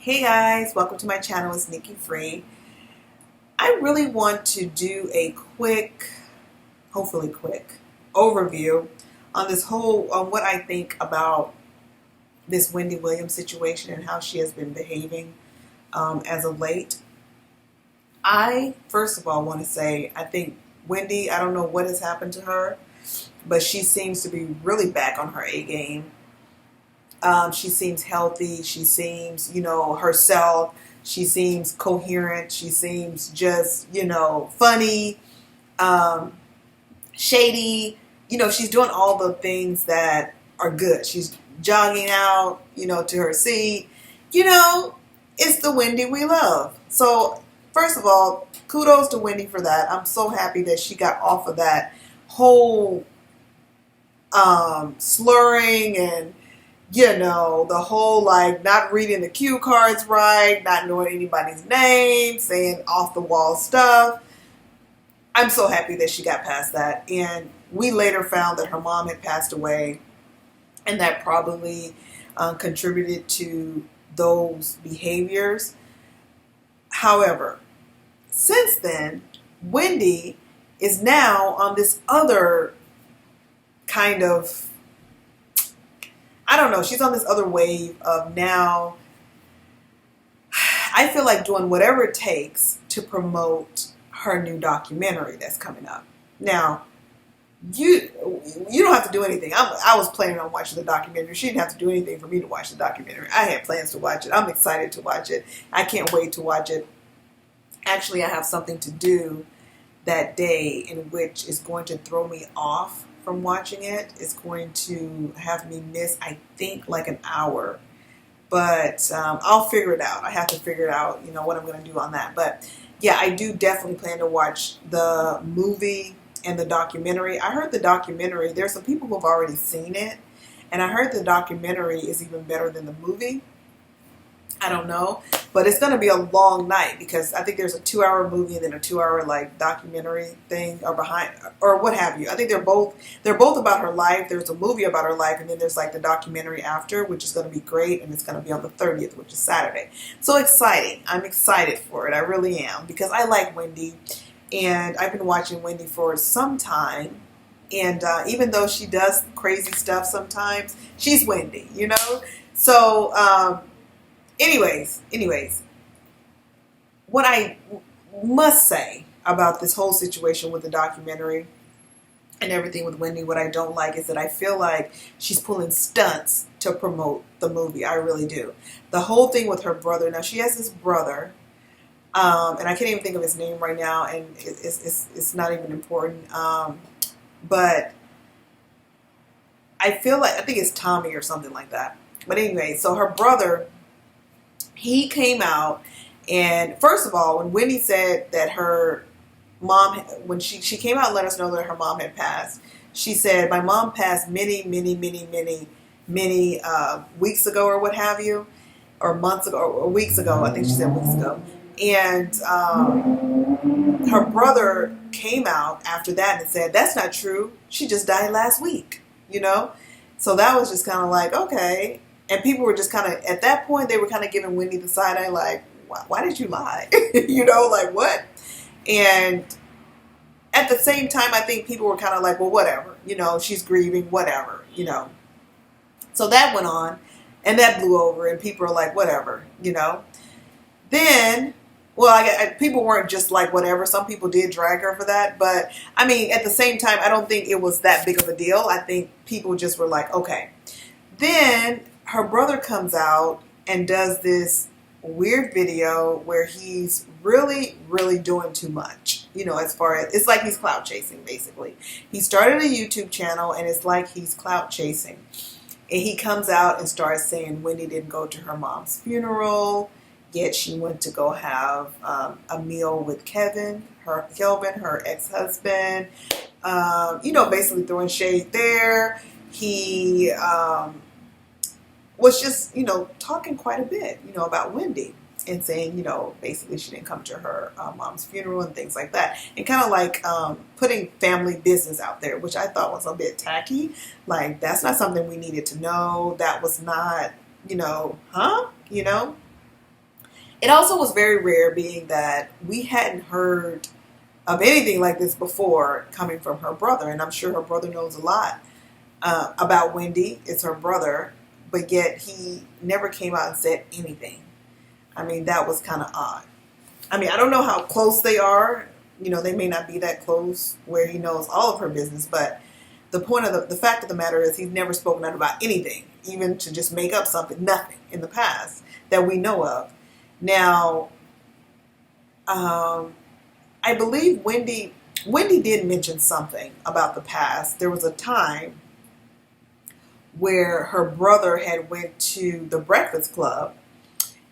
Hey guys, welcome to my channel. It's Nikki Free. I really want to do a quick, hopefully quick, overview on on what I think about this Wendy Williams situation and how she has been behaving as of late. I, first of all, want to say I think Wendy, I don't know what has happened to her, but she seems to be really back on her A game. She seems healthy. She seems, herself. She seems coherent. She seems just, funny, um, shady. She's doing all the things that are good. She's jogging out, to her seat. It's the Wendy we love. So, first of all, kudos to Wendy for that. I'm so happy that she got off of that whole slurring and the whole like not reading the cue cards right, not knowing anybody's name, saying off the wall stuff. I'm so happy that she got past that. And we later found that her mom had passed away, and that probably contributed to those behaviors. However, since then, Wendy is now on this other kind of, I don't know, she's on this other wave of now, I feel like doing whatever it takes to promote her new documentary that's coming up. Now, you don't have to do anything. I was planning on watching the documentary. She didn't have to do anything for me to watch the documentary. I had plans to watch it. I'm excited to watch it. I can't wait to watch it. Actually, I have something to do that day in which is going to throw me off from watching it. It's going to have me miss, I think, like an hour. But I'll figure it out. I have to figure it out, what I'm going to do on that. But yeah, I do definitely plan to watch the movie and the documentary. I heard the documentary, there's some people who have already seen it, and I heard the documentary is even better than the movie. I don't know, but it's going to be a long night because I think there's a 2-hour movie and then a 2-hour like documentary thing or behind or what have you. I think they're both about her life. There's a movie about her life, and then there's like the documentary after, which is going to be great, and it's going to be on the 30th, which is Saturday. So exciting. I'm excited for it. I really am, because I like Wendy, and I've been watching Wendy for some time. And even though she does crazy stuff sometimes, she's Wendy, So, Anyways, what I must say about this whole situation with the documentary and everything with Wendy, what I don't like is that I feel like she's pulling stunts to promote the movie. I really do. The whole thing with her brother. Now, she has this brother, and I can't even think of his name right now, and it's not even important. But I think it's Tommy or something like that. But anyway, so her brother, he came out, and first of all, when Wendy said that her mom, when she came out and let us know that her mom had passed, she said, my mom passed many weeks ago or what have you, or months ago, or weeks ago. I think she said weeks ago. And her brother came out after that and said, that's not true. She just died last week, So that was just kind of like, okay. And people were just kind of, at that point, they were kind of giving Wendy the side eye, like, why did you lie? Like what? And at the same time, I think people were kind of like, well, whatever. She's grieving, whatever, So that went on, and that blew over, and people are like, whatever, Then, well, people weren't just like whatever. Some people did drag her for that. But, I mean, at the same time, I don't think it was that big of a deal. I think people just were like, okay. Then her brother comes out and does this weird video where he's really, really doing too much. As far as, it's like he's clout chasing, basically. He started a YouTube channel, and it's like he's clout chasing. And he comes out and starts saying Wendy didn't go to her mom's funeral, yet she went to go have a meal with Kelvin, her ex-husband. Basically throwing shade there. He was just, talking quite a bit, about Wendy and saying, basically she didn't come to her mom's funeral and things like that. And kind of like putting family business out there, which I thought was a bit tacky. Like, that's not something we needed to know. That was not, huh? It also was very rare, being that we hadn't heard of anything like this before coming from her brother. And I'm sure her brother knows a lot about Wendy. It's her brother, but yet he never came out and said anything. I mean, that was kind of odd. I mean, I don't know how close they are. You know, they may not be that close where he knows all of her business, but the fact of the matter is he's never spoken out about anything, even to just make up something, nothing in the past that we know of. Now, I believe Wendy did mention something about the past. There was a time where her brother had went to the Breakfast Club,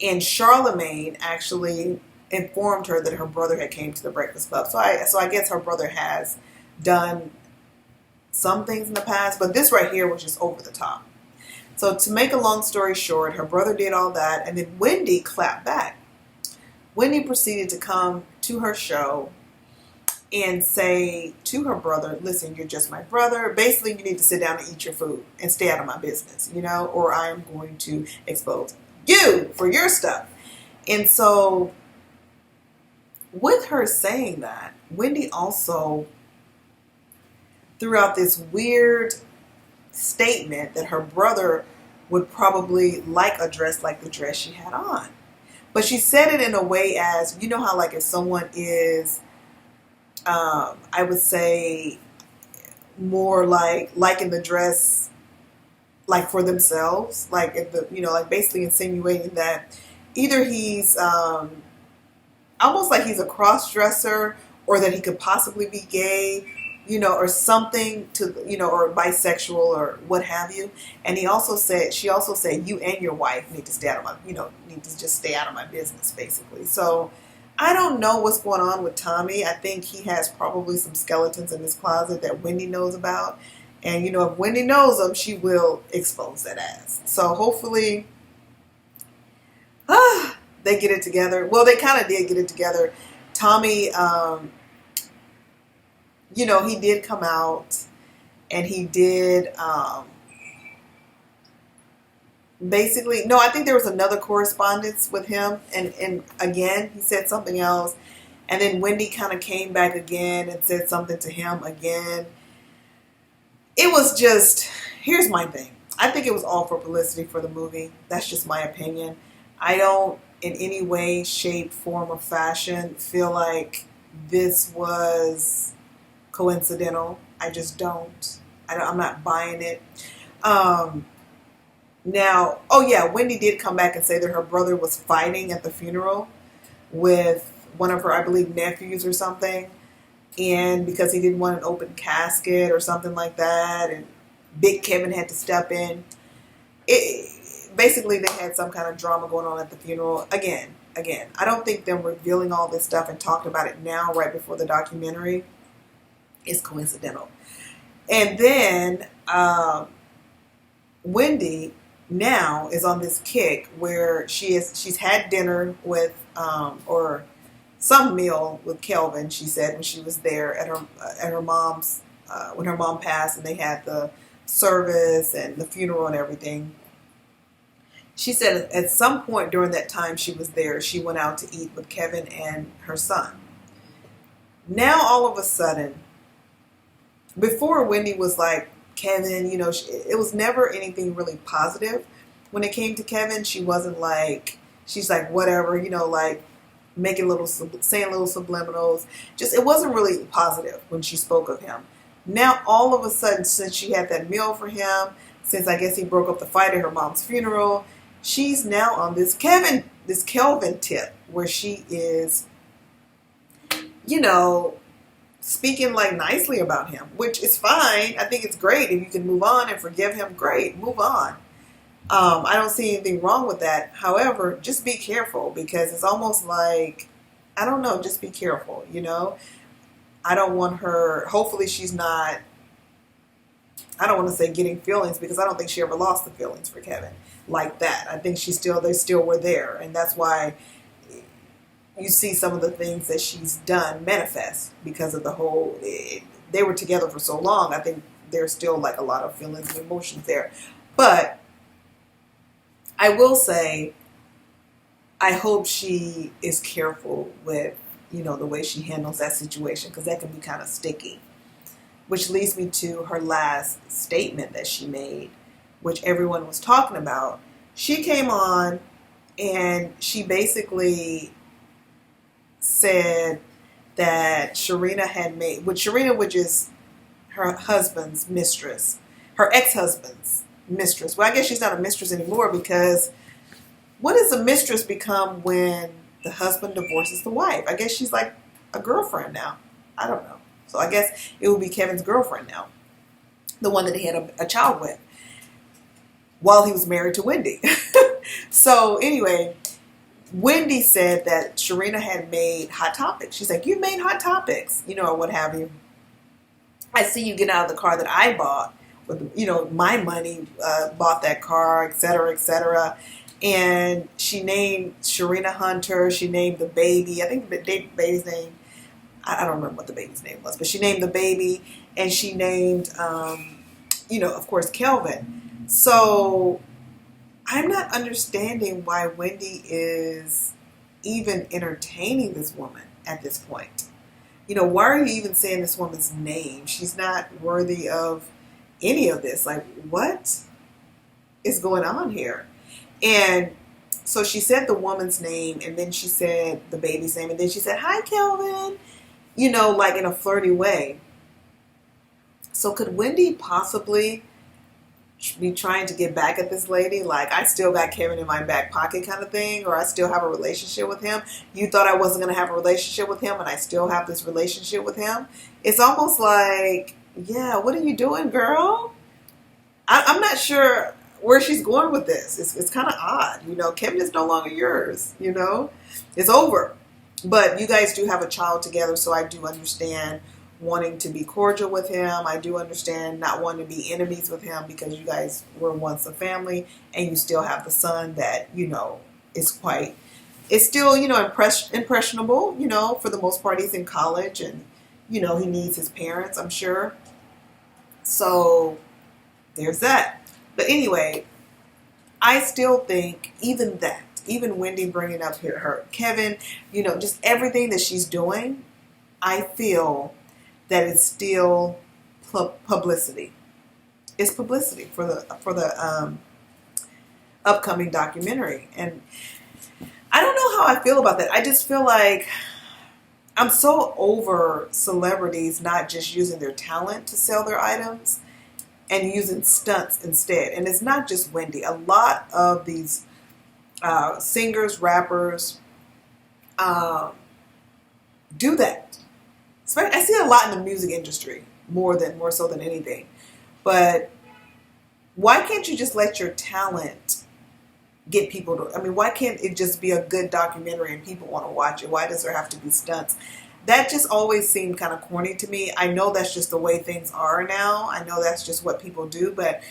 and Charlemagne actually informed her that her brother had came to the Breakfast Club. So I guess her brother has done some things in the past, but this right here was just over the top. So to make a long story short, her brother did all that, and then Wendy clapped back. Wendy proceeded to come to her show and say to her brother, listen, you're just my brother. Basically, you need to sit down and eat your food and stay out of my business, you know, or I am going to expose you for your stuff. And so with her saying that, Wendy also threw out this weird statement that her brother would probably like a dress like the dress she had on. But she said it in a way as, you know how like if someone is, I would say, more like liking the dress like for themselves, like if the, you know, like basically insinuating that either he's almost like he's a cross-dresser, or that he could possibly be gay, you know, or something to, you know, or bisexual or what have you. And she also said, you and your wife need to stay out of my, you know, need to just stay out of my business, basically. So I don't know what's going on with Tommy. I think he has probably some skeletons in his closet that Wendy knows about. And, you know, if Wendy knows them, she will expose that ass. So hopefully, they get it together. Well, they kind of did get it together. Tommy, you know, he did come out and he did basically, no, I think there was another correspondence with him. And again, he said something else. And then Wendy kind of came back again and said something to him again. It was just, here's my thing. I think it was all for publicity for the movie. That's just my opinion. I don't in any way, shape, form, or fashion feel like this was coincidental. I just don't. I'm not buying it. Now, oh yeah, Wendy did come back and say that her brother was fighting at the funeral with one of her, I believe, nephews or something. And because he didn't want an open casket or something like that. And Big Kevin had to step in. Basically, they had some kind of drama going on at the funeral. Again, I don't think them revealing all this stuff and talking about it now, right before the documentary, is coincidental. And then Wendy now is on this kick where she's had dinner with or some meal with Kelvin. She said when she was there at her mom's when her mom passed and they had the service and the funeral and everything. She said at some point during that time she was there, she went out to eat with Kevin and her son. Now all of a sudden, before Wendy was like, Kevin, you know, it was never anything really positive. When it came to Kevin, she wasn't like, she's like, whatever, you know, like saying little subliminals. Just, it wasn't really positive when she spoke of him. Now all of a sudden, since she had that meal for him, since I guess he broke up the fight at her mom's funeral, she's now on this Kelvin tip where she is, you know, speaking like nicely about him, which is fine. I think it's great. If you can move on and forgive him, great, move on. I don't see anything wrong with that. However, just be careful, because it's almost like, I don't know, just be careful, you know. I don't want her, hopefully she's not, I don't want to say getting feelings, because I don't think she ever lost the feelings for Kevin like that. I think they still were there, and that's why you see some of the things that she's done manifest because of the whole, they were together for so long. I think there's still like a lot of feelings and emotions there. But I will say I hope she is careful with, the way she handles that situation, because that can be kind of sticky. Which leads me to her last statement that she made, which everyone was talking about. She came on and she basically said that Sharina had made, which is her husband's mistress, her ex-husband's mistress. Well, I guess she's not a mistress anymore, because what does a mistress become when the husband divorces the wife? I guess she's like a girlfriend now. I don't know. So I guess it would be Kevin's girlfriend now, the one that he had a child with while he was married to Wendy. So anyway, Wendy said that Sharina had made Hot Topics. She's like, you made Hot Topics, or what have you. I see you get out of the car that I bought with, my money, bought that car, et cetera, et cetera. And she named Sharina Hunter. She named the baby. I think the baby's name, I don't remember what the baby's name was, but she named the baby, and she named, of course, Kelvin. So I'm not understanding why Wendy is even entertaining this woman at this point. Why are you even saying this woman's name? She's not worthy of any of this. Like, what is going on here? And so she said the woman's name, and then she said the baby's name, and then she said, hi, Kelvin, like in a flirty way. So could Wendy possibly be trying to get back at this lady? Like, I still got Kevin in my back pocket kind of thing, or I still have a relationship with him. You thought I wasn't going to have a relationship with him, and I still have this relationship with him. It's almost like, yeah, what are you doing, girl? I'm not sure where she's going with this. It's kind of odd. Kevin is no longer yours. It's over. But you guys do have a child together, so I do understand wanting to be cordial with him. I do understand not wanting to be enemies with him, because you guys were once a family, and you still have the son that, it's still, impressionable, for the most part. He's in college, and, he needs his parents, I'm sure. So there's that. But anyway, I still think even Wendy bringing up her Kevin, just everything that she's doing, I feel that it's still publicity. It's publicity for the upcoming documentary. And I don't know how I feel about that. I just feel like I'm so over celebrities not just using their talent to sell their items, and using stunts instead. And it's not just Wendy. A lot of these singers, rappers do that. I see it a lot in the music industry, more so than anything. But why can't you just let your talent get people to, why can't it just be a good documentary and people want to watch it? Why does there have to be stunts? That just always seemed kind of corny to me. I know that's just the way things are now. I know that's just what people do, but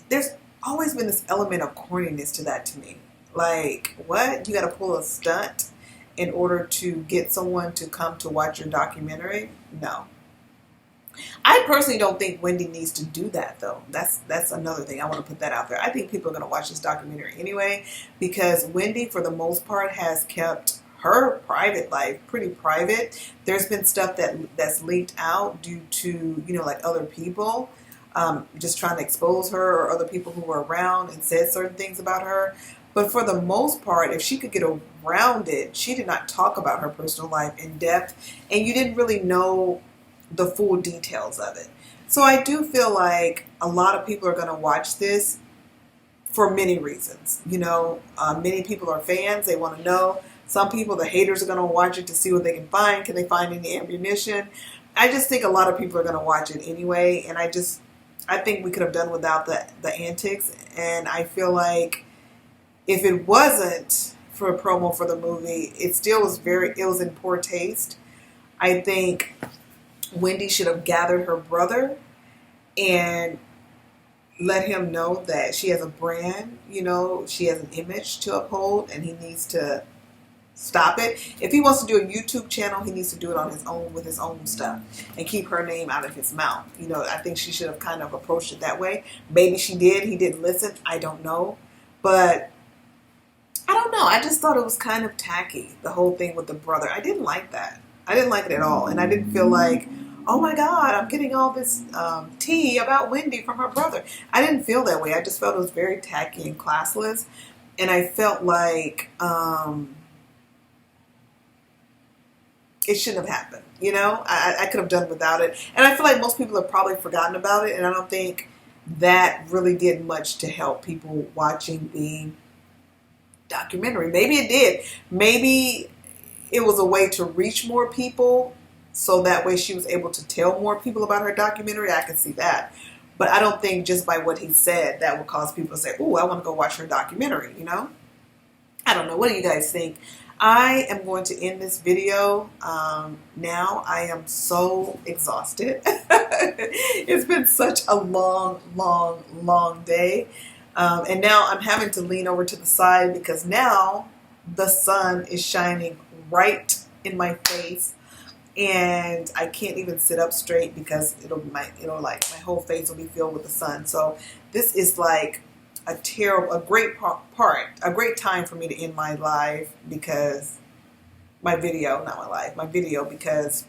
there's always been this element of corniness to that to me. Like, what? You got to pull a stunt in order to get someone to come to watch your documentary? No. I personally don't think Wendy needs to do that, though. That's another thing. I want to put that out there. I think people are going to watch this documentary anyway, because Wendy, for the most part, has kept her private life pretty private. There's been stuff that's leaked out due to, like other people just trying to expose her, or other people who were around and said certain things about her. But for the most part, if she could get around it, she did not talk about her personal life in depth, and you didn't really know the full details of it. So I do feel like a lot of people are going to watch this for many reasons. Many people are fans. They want to know. Some people, the haters, are going to watch it to see what they can find. Can they find any ammunition? I just think a lot of people are going to watch it anyway. And I think we could have done without the antics. And I feel like if it wasn't for a promo for the movie, it still was it was in poor taste. I think Wendy should have gathered her brother and let him know that she has a brand, she has an image to uphold, and he needs to stop it. If he wants to do a YouTube channel, he needs to do it on his own, with his own stuff, and keep her name out of his mouth. I think she should have kind of approached it that way. Maybe she did. He didn't listen. I don't know. But I don't know. I just thought it was kind of tacky, the whole thing with the brother. I didn't like that. I didn't like it at all. And I didn't feel like, oh my God, I'm getting all this tea about Wendy from her brother. I didn't feel that way. I just felt it was very tacky and classless. And I felt like it shouldn't have happened. You know, I could have done without it. And I feel like most people have probably forgotten about it. And I don't think that really did much to help people watching the documentary. Maybe it did. Maybe it was a way to reach more people, so that way she was able to tell more people about her documentary. I can see that. But I don't think just by what he said that would cause people to say, oh, I want to go watch her documentary, you know? I don't know. What do you guys think? I am going to end this video now. I am so exhausted. It's been such a long day. And now I'm having to lean over to the side because now the sun is shining right in my face, and I can't even sit up straight because my whole face will be filled with the sun. So this is like a great time for me to end my live because my video because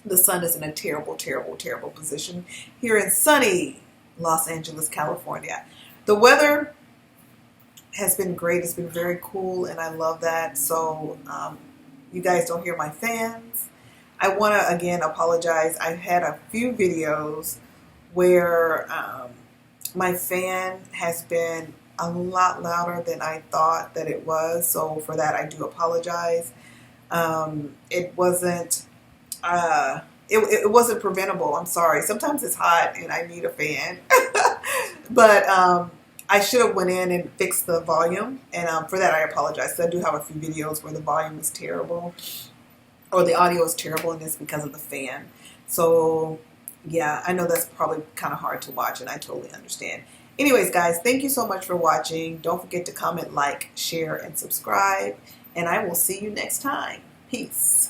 the sun is in a terrible position here in sunny Los Angeles, California. The weather has been great. It's been very cool, and I love that. So you guys don't hear my fans. I want to, again, apologize. I've had a few videos where my fan has been a lot louder than I thought that it was. So for that, I do apologize. It wasn't... It wasn't preventable. I'm sorry. Sometimes it's hot and I need a fan. But I should have went in and fixed the volume. And for that, I apologize. So I do have a few videos where the volume is terrible or the audio is terrible, and it's because of the fan. So yeah, I know that's probably kind of hard to watch, and I totally understand. Anyways, guys, thank you so much for watching. Don't forget to comment, like, share, and subscribe. And I will see you next time. Peace.